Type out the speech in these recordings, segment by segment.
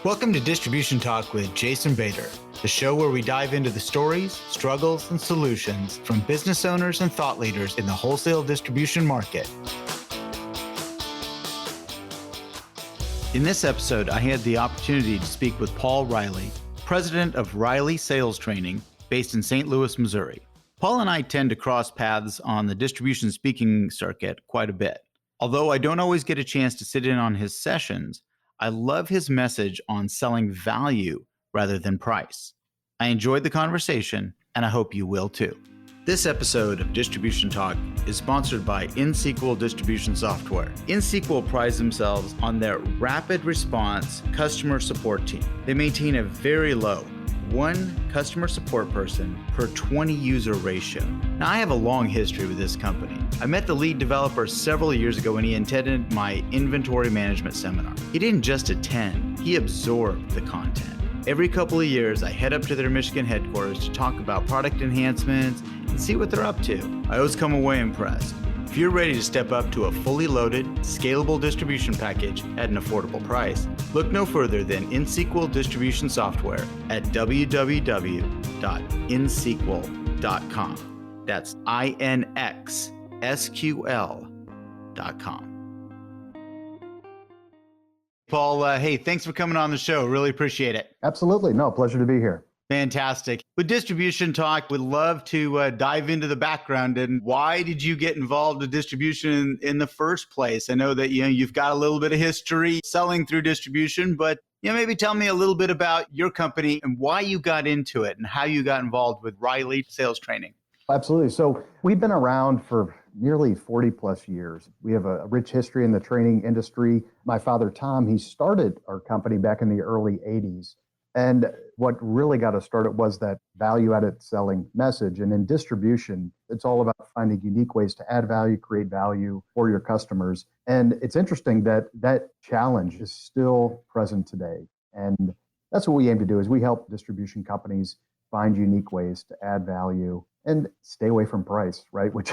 Welcome to Distribution Talk with Jason Bader, the show where we dive into the stories, struggles, and solutions from business owners and thought leaders in the wholesale distribution market. In this episode, I had the opportunity to speak with Paul Reilly, president of Reilly Sales Training, based in St. Louis, Missouri. Paul and I tend to cross paths on the distribution speaking circuit quite a bit. Although I don't always get a chance to sit in on his sessions, I love his message on selling value rather than price. I enjoyed the conversation, and I hope you will too. This episode of Distribution Talk is sponsored by InSequel Distribution Software. InSequel prides themselves on their rapid response customer support team. They maintain a very low 1 customer support person per 20 user ratio. Now, I have a long history with this company. I met the lead developer several years ago when he attended my inventory management seminar. He didn't just attend, he absorbed the content. Every couple of years, I head up to their Michigan headquarters to talk about product enhancements and see what they're up to. I always come away impressed. If you're ready to step up to a fully loaded, scalable distribution package at an affordable price, look no further than InSequel Distribution Software at www.insequel.com. That's INXSQL.com. Paul, hey, thanks for coming on the show. Really appreciate it. Absolutely. No, pleasure to be here. Fantastic. With Distribution Talk, we'd love to dive into the background and why did you get involved with distribution in the first place? I know that you've got a little bit of history selling through distribution, but maybe tell me a little bit about your company and why you got into it and how you got involved with Reilly Sales Training. Absolutely. So we've been around for nearly 40 plus years. We have a rich history in the training industry. My father, Tom, he started our company back in the early 80s. And what really got us started was that value-added selling message. And in distribution, it's all about finding unique ways to add value, create value for your customers. And it's interesting that that challenge is still present today. And that's what we aim to do is we help distribution companies find unique ways to add value and stay away from price, right? Which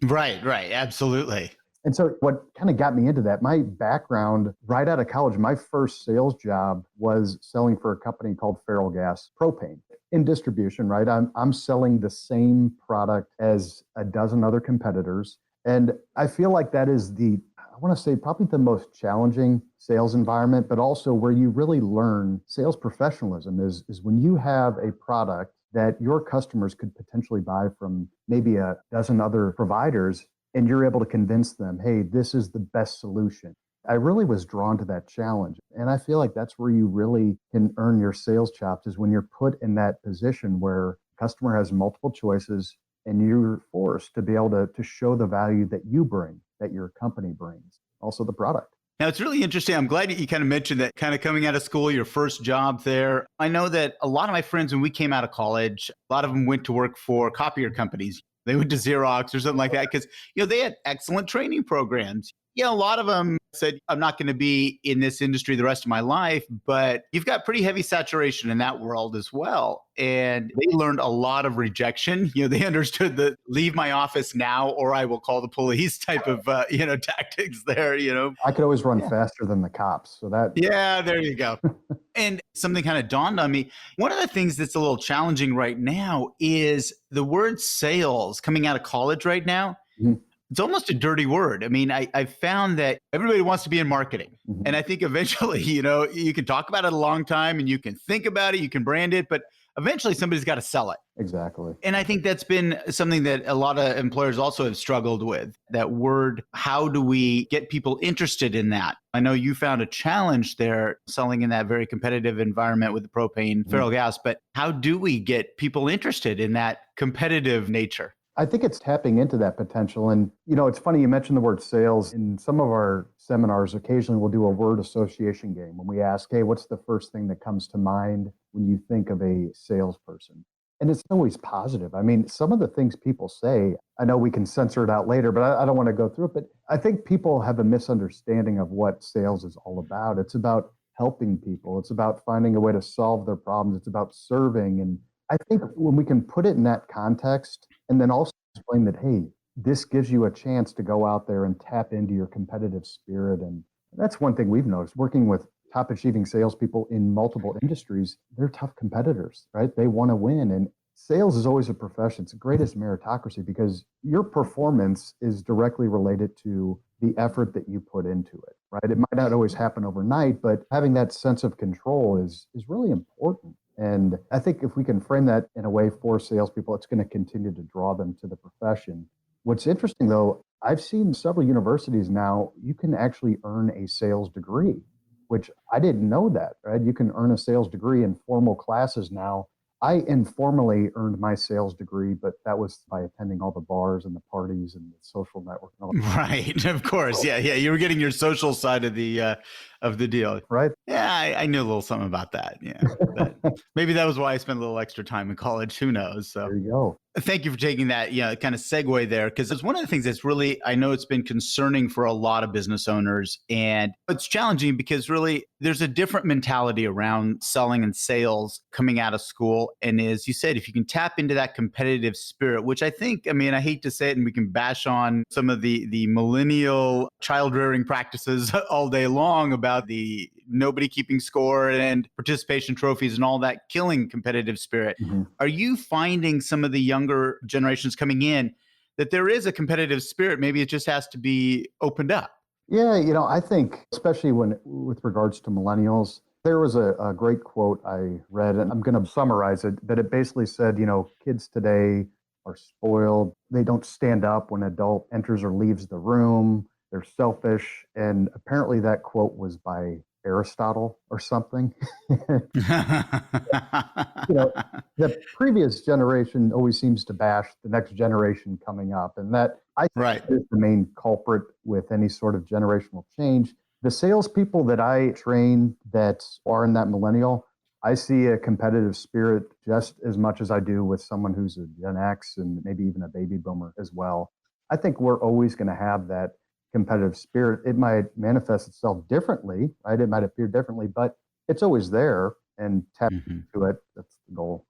Right, absolutely. And so what kind of got me into that, my background right out of college, my first sales job was selling for a company called Feral Gas Propane in distribution, right? I'm selling the same product as a dozen other competitors. And I feel like that is I want to say probably the most challenging sales environment, but also where you really learn sales professionalism is when you have a product that your customers could potentially buy from maybe a dozen other providers, and you're able to convince them, hey, this is the best solution. I really was drawn to that challenge. And I feel like that's where you really can earn your sales chops is when you're put in that position where the customer has multiple choices and you're forced to be able to show the value that you bring, that your company brings, also the product. Now, it's really interesting. I'm glad that you kind of mentioned that kind of coming out of school, your first job there. I know that a lot of my friends, when we came out of college, a lot of them went to work for copier companies. They went to Xerox or something like that because, they had excellent training programs. A lot of them said, I'm not going to be in this industry the rest of my life, but you've got pretty heavy saturation in that world as well. And they learned a lot of rejection. They understood the leave my office now or I will call the police type of, tactics there, I could always run faster than the cops. So that. Yeah, there you go. And something kind of dawned on me. One of the things that's a little challenging right now is the word sales coming out of college right now. Mm-hmm. It's almost a dirty word. I mean, I found that everybody wants to be in marketing. Mm-hmm. And I think eventually, you can talk about it a long time and you can think about it, you can brand it, but eventually somebody's got to sell it. Exactly. And I think that's been something that a lot of employers also have struggled with, that word. How do we get people interested in that? I know you found a challenge there selling in that very competitive environment with the propane, feral gas, but how do we get people interested in that competitive nature? I think it's tapping into that potential. And, it's funny, you mentioned the word sales. In some of our seminars, occasionally we'll do a word association game when we ask, hey, what's the first thing that comes to mind when you think of a salesperson? And it's always positive. I mean, some of the things people say, I know we can censor it out later, but I don't want to go through it. But I think people have a misunderstanding of what sales is all about. It's about helping people. It's about finding a way to solve their problems. It's about serving. And I think when we can put it in that context and then also explain that, hey, this gives you a chance to go out there and tap into your competitive spirit. And that's one thing we've noticed working with top achieving salespeople in multiple industries, they're tough competitors, right? They want to win. And sales is always a profession. It's the greatest meritocracy because your performance is directly related to the effort that you put into it, right? It might not always happen overnight, but having that sense of control is really important. And I think if we can frame that in a way for salespeople, it's going to continue to draw them to the profession. What's interesting though, I've seen several universities now, you can actually earn a sales degree, which I didn't know that, right? You can earn a sales degree in formal classes now. I informally earned my sales degree, but that was by attending all the bars and the parties and the social network and all that. Right. Of course. Yeah. Yeah. You were getting your social side of the deal. Right? Yeah. I knew a little something about that. Yeah. But maybe that was why I spent a little extra time in college. Who knows? So There you go. thank you for taking that, kind of segue there, because it's one of the things that's really, I know it's been concerning for a lot of business owners, and it's challenging because really there's a different mentality around selling and sales coming out of school. And as you said, if you can tap into that competitive spirit, which I think, I hate to say it, and we can bash on some of the millennial child rearing practices all day long about the nobody keeping score and participation trophies and all that, killing competitive spirit. Mm-hmm. Are you finding some of the younger generations coming in that there is a competitive spirit? Maybe it just has to be opened up. Yeah, I think especially with regards to millennials, there was a great quote I read, and I'm going to summarize it, but it basically said, kids today are spoiled. They don't stand up when an adult enters or leaves the room. They're selfish. And apparently that quote was by Aristotle or something. The previous generation always seems to bash the next generation coming up. And that I think Right. is the main culprit with any sort of generational change. The salespeople that I train that are in that millennial, I see a competitive spirit just as much as I do with someone who's a Gen X and maybe even a baby boomer as well. I think we're always going to have that competitive spirit. It might manifest itself differently, right? It might appear differently, but it's always there, and tap into it. That's the goal.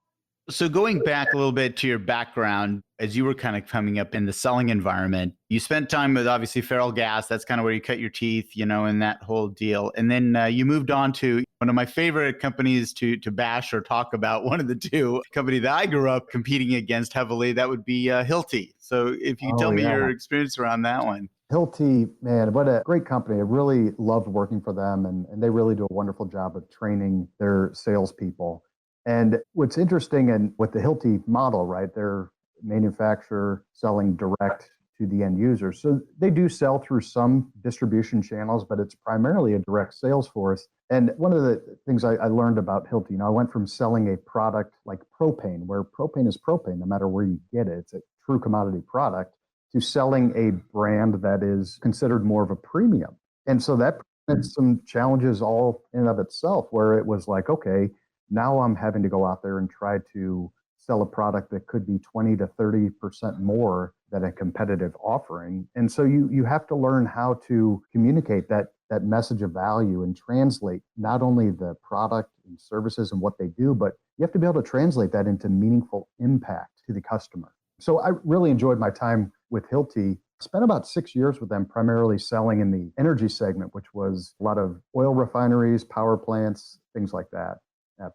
So going back a little bit to your background, as you were kind of coming up in the selling environment, you spent time with obviously Feral Gas. That's kind of where you cut your teeth, and that whole deal. And then you moved on to one of my favorite companies to bash or talk about. One of the two company that I grew up competing against heavily, that would be Hilti. So if you could tell me your experience around that one. Hilti, man, what a great company. I really loved working for them, and they really do a wonderful job of training their salespeople. And what's interesting and with the Hilti model, right, they're manufacturer selling direct to the end user. So they do sell through some distribution channels, but it's primarily a direct sales force. And one of the things I learned about Hilti, I went from selling a product like propane, where propane is propane, no matter where you get it, it's a true commodity product, to selling a brand that is considered more of a premium. And so that had some challenges all in and of itself, where it was like, okay, now I'm having to go out there and try to sell a product that could be 20 to 30% more than a competitive offering. And so you have to learn how to communicate that message of value and translate not only the product and services and what they do, but you have to be able to translate that into meaningful impact to the customer. So I really enjoyed my time with Hilti. Spent about 6 years with them, primarily selling in the energy segment, which was a lot of oil refineries, power plants, things like that.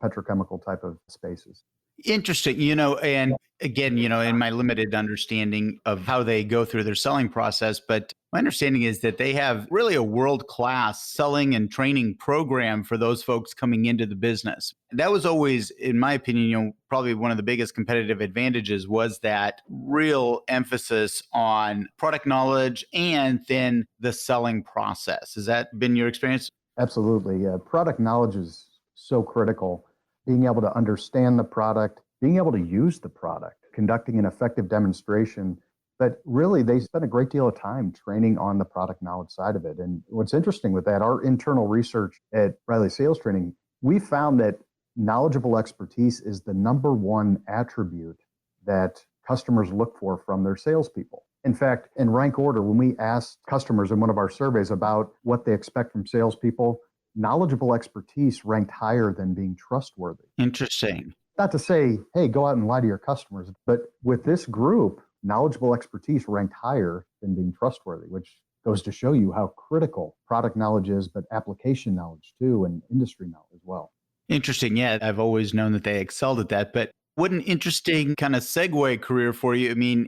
Petrochemical type of spaces. Interesting, and again, in my limited understanding of how they go through their selling process, but my understanding is that they have really a world-class selling and training program for those folks coming into the business. That was always, in my opinion, probably one of the biggest competitive advantages was that real emphasis on product knowledge and then the selling process. Has that been your experience? Absolutely. Product knowledge is so critical. Being able to understand the product, being able to use the product, conducting an effective demonstration. But really, they spend a great deal of time training on the product knowledge side of it. And what's interesting with that, our internal research at Reilly Sales Training, we found that knowledgeable expertise is the number one attribute that customers look for from their salespeople. In fact, in rank order, when we asked customers in one of our surveys about what they expect from salespeople, knowledgeable expertise ranked higher than being trustworthy. Interesting. Not to say, hey, go out and lie to your customers, but with this group, knowledgeable expertise ranked higher than being trustworthy, which goes to show you how critical product knowledge is, but application knowledge too, and industry knowledge as well. Interesting. Yeah, I've always known that they excelled at that. But what an interesting kind of segue career for you. I mean,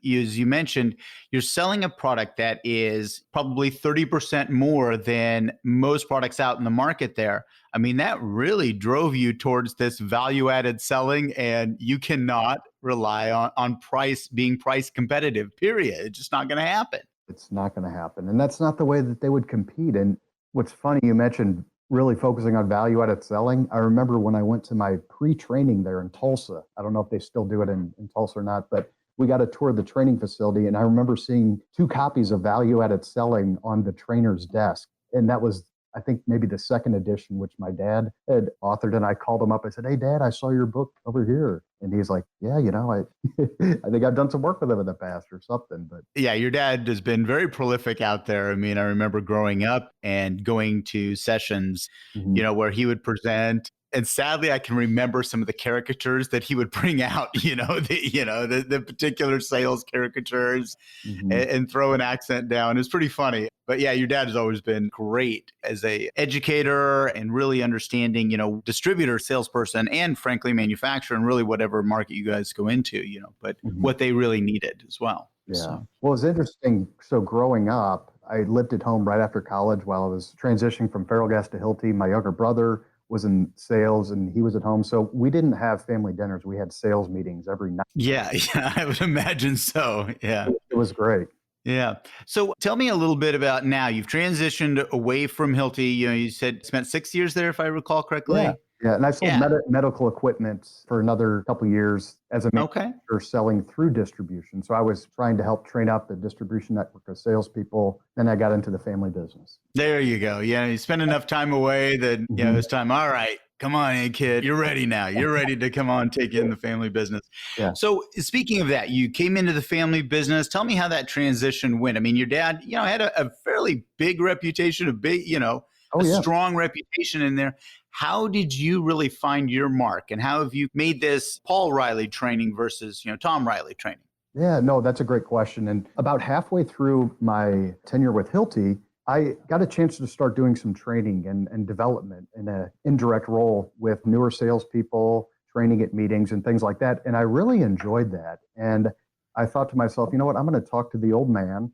as you mentioned, you're selling a product that is probably 30% more than most products out in the market there. I mean, that really drove you towards this value added selling, and you cannot rely on price being price competitive, period. It's just not going to happen. It's not going to happen. And that's not the way that they would compete. And what's funny, you mentioned really focusing on value added selling. I remember when I went to my pre-training there in Tulsa. I don't know if they still do it in Tulsa or not, but we got a tour of the training facility. And I remember seeing 2 copies of value added selling on the trainer's desk. And that was, I think, maybe the second edition, which my dad had authored. And I called him up. I said, "Hey, Dad, I saw your book over here." And he's like, "Yeah, I think I've done some work with him in the past or something." But Yeah, your dad has been very prolific out there. I mean, I remember growing up and going to sessions, mhm, where he would present. And sadly, I can remember some of the caricatures that he would bring out, the particular sales caricatures mhm. and throw an accent down. It's pretty funny. But yeah, your dad has always been great as a educator and really understanding, distributor, salesperson, and frankly, manufacturer, and really whatever market you guys go into, but Mhm. what they really needed as well. Yeah. So. Well, it's interesting. So growing up, I lived at home right after college while I was transitioning from Ferrellgas to Hilti. My younger brother was in sales and he was at home. So we didn't have family dinners. We had sales meetings every night. Yeah, yeah, I would imagine so. Yeah. It was great. Yeah. So tell me a little bit about now. You've transitioned away from Hilti. You said spent 6 years there, if I recall Yeah. correctly. Yeah. And I sold Yeah. medical equipment for another couple of years as a Okay. manufacturer selling through distribution. So I was trying to help train up the distribution network of salespeople. Then I got into the family business. There you go. Yeah. You spend enough time away that, Mhm. it's time. All right. Come on in, kid. You're ready now. You're ready to come on, take in the family business. Yeah. So speaking of that, you came into the family business. Tell me how that transition went. I mean, your dad, had a fairly big reputation, Oh, a yeah. strong reputation in there. How did you really find your mark, and how have you made this Paul Reilly training versus, Tom Reilly training? Yeah, no, that's a great question. And about halfway through my tenure with Hilti, I got a chance to start doing some training and development in an indirect role with newer salespeople, training at meetings and things like that. And I really enjoyed that. And I thought to myself, you know what? I'm going to talk to the old man.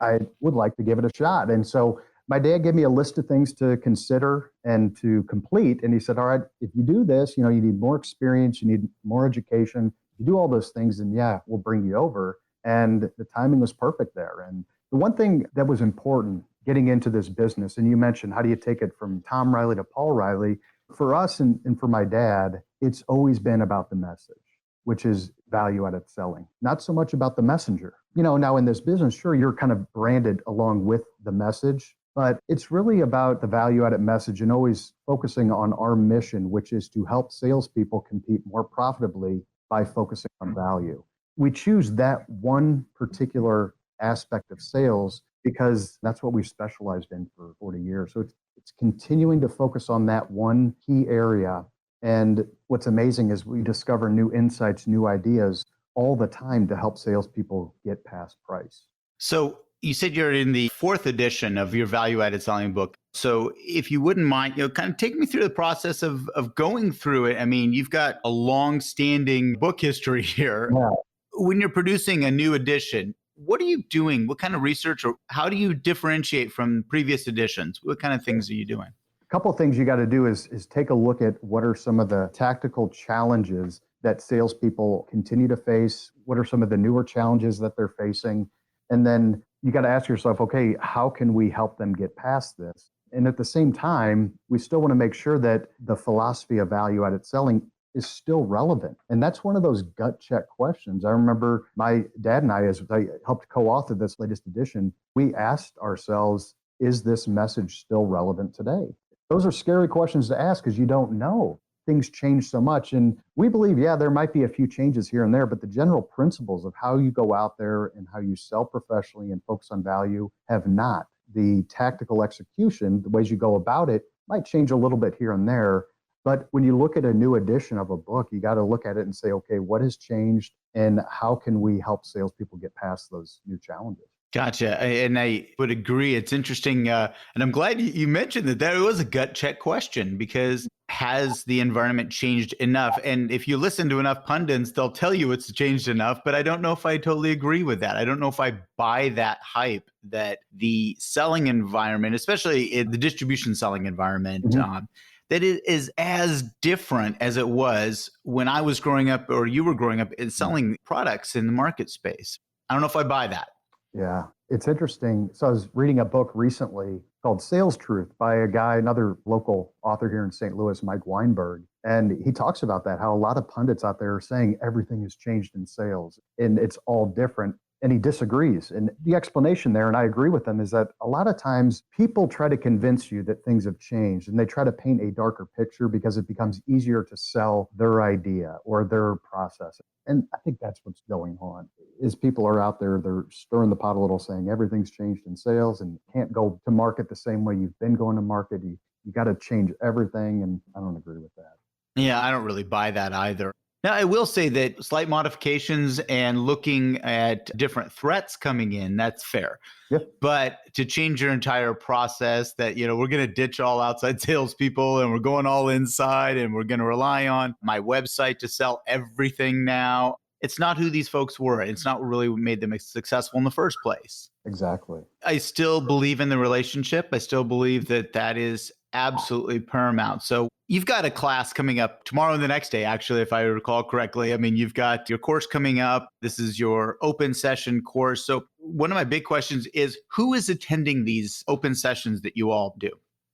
I would like to give it a shot. And so my dad gave me a list of things to consider and to complete. And he said, all right, if you do this, you need more experience, you need more education. If you do all those things, then yeah, we'll bring you over. And the timing was perfect there. And the one thing that was important getting into this business, and you mentioned how do you take it from Tom Reilly to Paul Reilly? For us and for my dad, it's always been about the message, which is value added selling, not so much about the messenger. Now in this business, sure, you're kind of branded along with the message, but it's really about the value added message and always focusing on our mission, which is to help salespeople compete more profitably by focusing on value. We choose that one particular aspect of sales because that's what we've specialized in for 40 years. So it's continuing to focus on that one key area. And what's amazing is we discover new insights, new ideas all the time to help salespeople get past price. So you said you're in the 4th edition of your value added selling book. So if you wouldn't mind, kind of take me through the process of going through it. I mean, you've got a long standing book history here. Yeah. When you're producing a new edition, what are you doing? What kind of research, or how do you differentiate from previous editions? What kind of things are you doing? A couple of things you got to do is take a look at what are some of the tactical challenges that salespeople continue to face. What are some of the newer challenges that they're facing? And then you got to ask yourself, okay, how can we help them get past this? And at the same time, we still want to make sure that the philosophy of value added selling is still relevant. And that's one of those gut check questions. I remember my dad and I, as I helped co-author this latest edition, we asked ourselves, is this message still relevant today? Those are scary questions to ask because you don't know. Things change so much. And we believe, yeah, there might be a few changes here and there, but the general principles of how you go out there and how you sell professionally and focus on value have not. The tactical execution, the ways you go about it, might change a little bit here and there. But when you look at a new edition of a book, you got to look at it and say, okay, what has changed and how can we help salespeople get past those new challenges? Gotcha. And I would agree. It's interesting. And I'm glad you mentioned that it was a gut check question because has the environment changed enough? And if you listen to enough pundits, they'll tell you it's changed enough. But I don't know if I totally agree with that. I don't know if I buy that hype that the selling environment, especially in the distribution selling environment, Mhm. that it is as different as it was when I was growing up or you were growing up in selling products in the market space. I don't know if I buy that. Yeah, it's interesting. So I was reading a book recently called Sales Truth by a guy, another local author here in St. Louis, Mike Weinberg. And he talks about that, how a lot of pundits out there are saying everything has changed in sales and it's all different. And he disagrees. And the explanation there, and I agree with him, is that a lot of times people try to convince you that things have changed and they try to paint a darker picture because it becomes easier to sell their idea or their process. And I think that's what's going on is people are out there, they're stirring the pot a little saying everything's changed in sales and can't go to market the same way you've been going to market. You got to change everything. And I don't agree with that. Yeah, I don't really buy that either. Now, I will say that slight modifications and looking at different threats coming in, that's fair. Yeah, But to change your entire process that, we're going to ditch all outside salespeople and we're going all inside and we're going to rely on my website to sell everything now. It's not who these folks were. It's not really what made them successful in the first place. exactly. I still believe in the relationship. I still believe that that is absolutely paramount. So you've got a class coming up tomorrow and the next day, actually, if I recall correctly. I mean, you've got your course coming up. This is your open session course. So one of my big questions is who is attending these open sessions that you all do?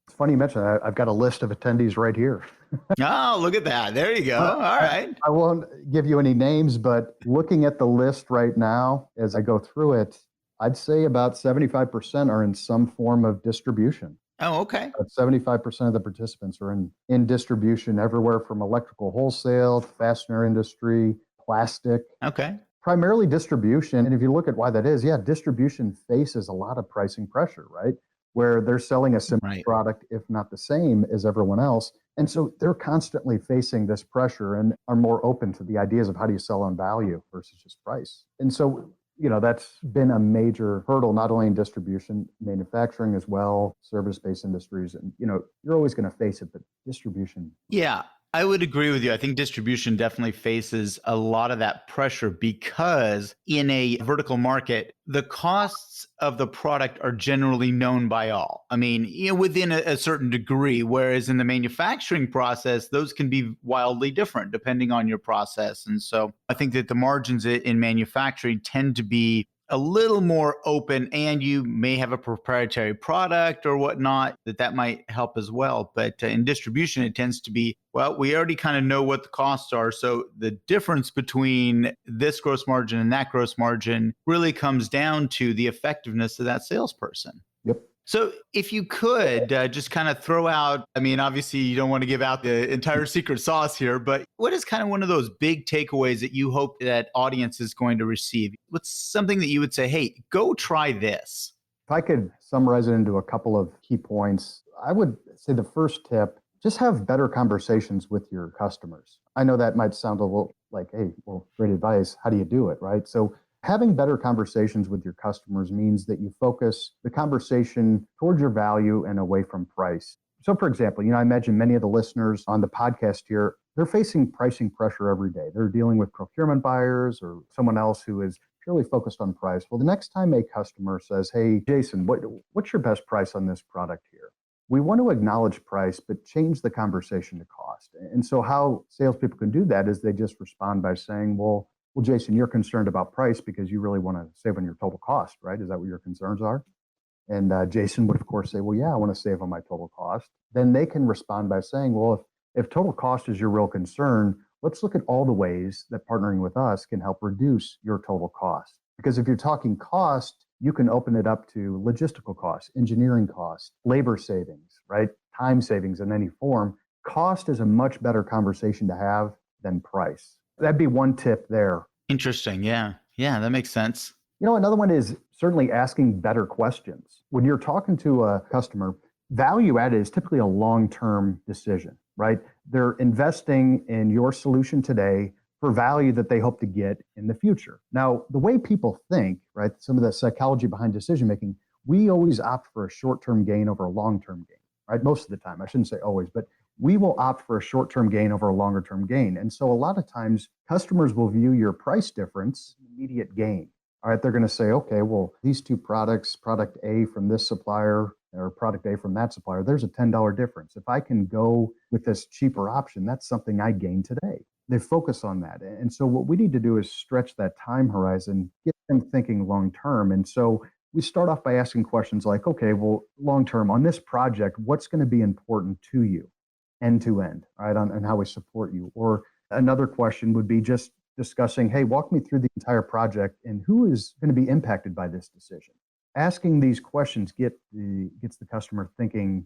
It's funny you mentioned that. I've got a list of attendees right here. Oh, look at that. There you go. Uh, All I, right. I won't give you any names, but looking at the list right now as I go through it, I'd say about 75% are in some form of distribution. Oh, okay. 75% of the participants are in distribution everywhere from electrical wholesale, fastener industry, plastic, Okay. primarily distribution. And if you look at why that is, yeah, distribution faces a lot of pricing pressure, right? Where they're selling a similar Right. product, if not the same as everyone else. And so they're constantly facing this pressure and are more open to the ideas of how do you sell on value versus just price. And so, that's been a major hurdle, not only in distribution, manufacturing as well, service-based industries. And, you're always going to face it, but distribution. Yeah, I would agree with you. I think distribution definitely faces a lot of that pressure because in a vertical market, the costs of the product are generally known by all. I mean, within a certain degree, whereas in the manufacturing process, those can be wildly different depending on your process. And so I think that the margins in manufacturing tend to be a little more open, and you may have a proprietary product or whatnot that might help as well. But in distribution, it tends to be, well, we already kind of know what the costs are. So the difference between this gross margin and that gross margin really comes down to the effectiveness of that salesperson. Yep. So if you could just kind of throw out, I mean, obviously you don't want to give out the entire secret sauce here, but what is kind of one of those big takeaways that you hope that audience is going to receive? What's something that you would say, hey, go try this? If I could summarize it into a couple of key points, I would say the first tip, just have better conversations with your customers. I know that might sound a little like, hey, well, great advice. How do you do it? Right. So having better conversations with your customers means that you focus the conversation towards your value and away from price. So, for example, I imagine many of the listeners on the podcast here, they're facing pricing pressure every day. They're dealing with procurement buyers or someone else who is purely focused on price. Well, the next time a customer says, hey, Jason, what's your best price on this product here? We want to acknowledge price, but change the conversation to cost. And so how salespeople can do that is they just respond by saying, well, Jason, you're concerned about price because you really want to save on your total cost, right? Is that what your concerns are? And Jason would, of course, say, well, yeah, I want to save on my total cost. Then they can respond by saying, well, if total cost is your real concern, let's look at all the ways that partnering with us can help reduce your total cost. Because if you're talking cost, you can open it up to logistical costs, engineering costs, labor savings, right? Time savings in any form. Cost is a much better conversation to have than price. That'd be one tip there. Interesting. Yeah. Yeah, that makes sense. Another one is certainly asking better questions. When you're talking to a customer, value added is typically a long-term decision, right? They're investing in your solution today for value that they hope to get in the future. Now, the way people think, right, some of the psychology behind decision making, we always opt for a short-term gain over a long-term gain, right? Most of the time, I shouldn't say always, but we will opt for a short-term gain over a longer-term gain. And so a lot of times customers will view your price difference as immediate gain. All right, they're going to say, okay, well, these two products, product A from this supplier or product A from that supplier, there's a $10 difference. If I can go with this cheaper option, that's something I gain today. They focus on that. And so what we need to do is stretch that time horizon, get them thinking long term. And so we start off by asking questions like, okay, well, long term on this project, what's going to be important to you end to end, right? On how we support you. Or another question would be just discussing, hey, walk me through the entire project and who is going to be impacted by this decision. Asking these questions gets the customer thinking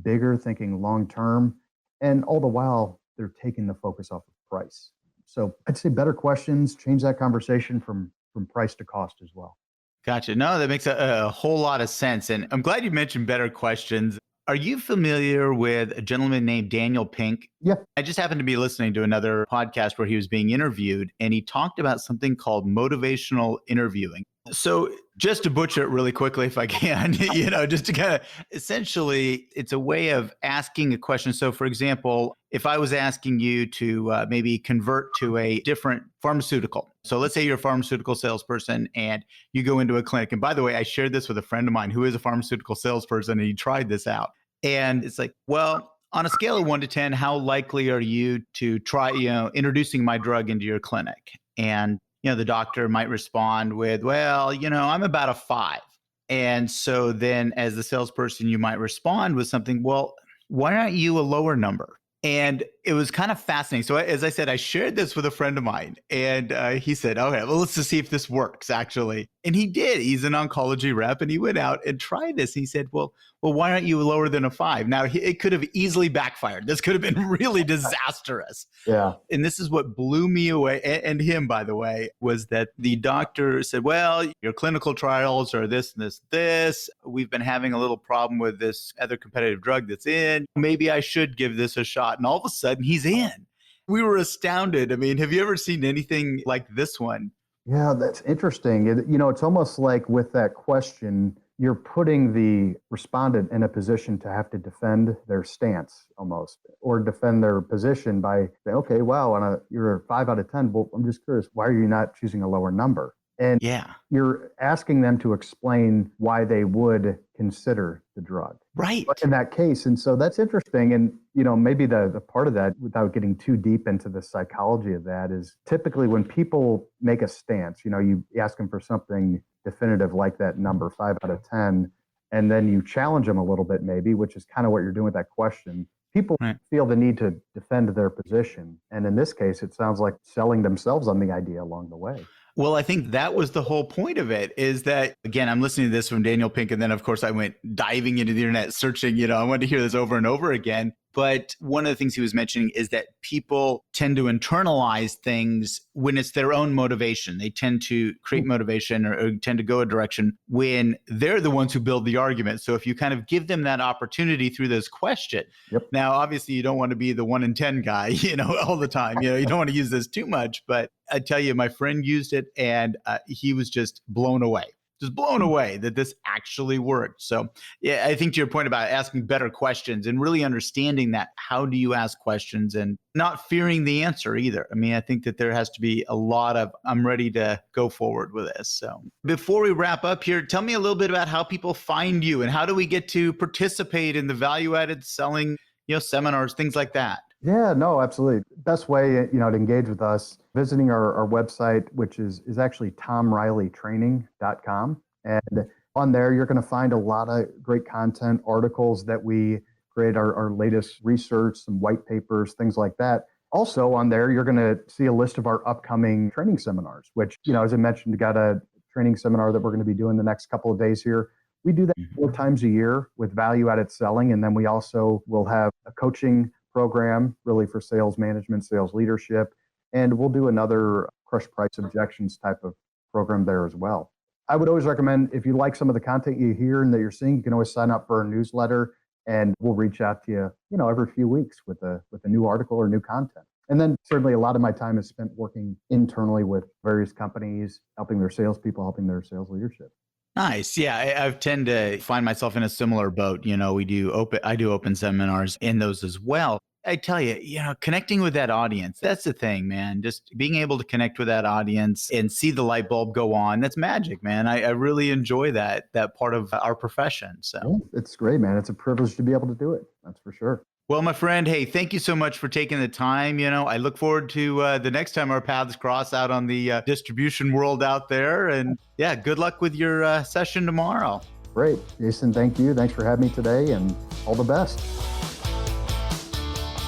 bigger, thinking long term, and all the while they're taking the focus off of price. So I'd say better questions, change that conversation from price to cost as well. Gotcha. No, that makes a whole lot of sense. And I'm glad you mentioned better questions. Are you familiar with a gentleman named Daniel Pink? Yeah. I just happened to be listening to another podcast where he was being interviewed, and he talked about something called motivational interviewing. So just to butcher it really quickly, if I can, just to kind of essentially, it's a way of asking a question. So for example, if I was asking you to maybe convert to a different pharmaceutical. So let's say you're a pharmaceutical salesperson and you go into a clinic. And by the way, I shared this with a friend of mine who is a pharmaceutical salesperson, and he tried this out. And it's like, well, on a scale of 1 to 10, how likely are you to try, introducing my drug into your clinic? And the doctor might respond with, well, I'm about a 5. And so then as the salesperson, you might respond with something, well, why aren't you a lower number? And it was kind of fascinating. So as I said, I shared this with a friend of mine, and he said, okay, well, let's just see if this works actually. And he did. He's an oncology rep, and he went out and tried this. He said, well, why aren't you lower than a 5? Now, it could have easily backfired. This could have been really disastrous. Yeah. And this is what blew me away, and him, by the way, was that the doctor said, well, your clinical trials are this, this, this. We've been having a little problem with this other competitive drug that's in. Maybe I should give this a shot. And all of a sudden, he's in. We were astounded. I mean, have you ever seen anything like this one? Yeah, that's interesting. It's almost like with that question, you're putting the respondent in a position to have to defend their stance almost, or defend their position by saying, okay, wow, you're a 5 out of 10. Well, I'm just curious, why are you not choosing a lower number? And you're asking them to explain why they would consider the drug. Right. In that case. And so that's interesting. And, maybe the part of that, without getting too deep into the psychology of that, is typically when people make a stance, you ask them for something definitive like that number, 5 out of 10, and then you challenge them a little bit maybe, which is kind of what you're doing with that question. People feel the need to defend their position. And in this case, it sounds like selling themselves on the idea along the way. Well, I think that was the whole point of it, is that, again, I'm listening to this from Daniel Pink, and then, of course, I went diving into the internet, searching, I wanted to hear this over and over again. But one of the things he was mentioning is that people tend to internalize things when it's their own motivation. They tend to create motivation or tend to go a direction when they're the ones who build the argument. So if you kind of give them that opportunity through this question, now, obviously, you don't want to be the 1 in 10 guy, all the time. You don't want to use this too much. But I tell you, my friend used it, and he was just blown away that this actually worked. So yeah, I think to your point about asking better questions and really understanding that, how do you ask questions and not fearing the answer either. I mean, I think that there has to be a lot of, I'm ready to go forward with this. So before we wrap up here, tell me a little bit about how people find you and how do we get to participate in the value-added selling, seminars, things like that. Yeah, no, absolutely. Best way, to engage with us, visiting our website, which is actually tomreillytraining.com. And on there, you're going to find a lot of great content, articles that we create, our latest research, some white papers, things like that. Also on there, you're going to see a list of our upcoming training seminars, which, as I mentioned, we got a training seminar that we're going to be doing the next couple of days here. We do that 4 times a year with value-added selling. And then we also will have a coaching program really for sales management, sales leadership. And we'll do another crush price objections type of program there as well. I would always recommend, if you like some of the content you hear and that you're seeing, you can always sign up for our newsletter, and we'll reach out to you, every few weeks with a new article or new content. And then certainly a lot of my time is spent working internally with various companies, helping their salespeople, helping their sales leadership. Nice. Yeah, I tend to find myself in a similar boat. I do open seminars in those as well. I tell you, connecting with that audience, that's the thing, man. Just being able to connect with that audience and see the light bulb go on, that's magic, man. I really enjoy that part of our profession. So Yeah, it's great, man. It's a privilege to be able to do it. That's for sure. well, my friend, hey, thank you so much for taking the time. I look forward to the next time our paths cross out on the distribution world out there. And yeah, good luck with your session tomorrow. Great. Jason, thank you. Thanks for having me today, and all the best.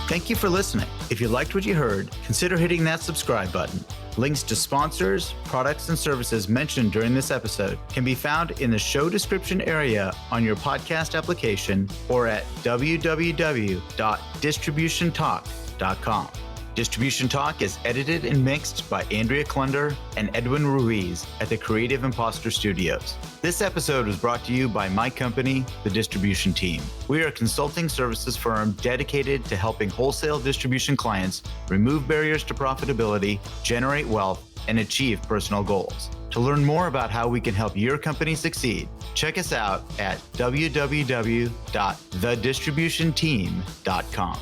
Thank you for listening. If you liked what you heard, consider hitting that subscribe button. Links to sponsors, products, and services mentioned during this episode can be found in the show description area on your podcast application or at www.distributiontalk.com. Distribution Talk is edited and mixed by Andrea Klunder and Edwin Ruiz at the Creative Imposter Studios. This episode was brought to you by my company, The Distribution Team. We are a consulting services firm dedicated to helping wholesale distribution clients remove barriers to profitability, generate wealth, and achieve personal goals. To learn more about how we can help your company succeed, check us out at www.thedistributionteam.com.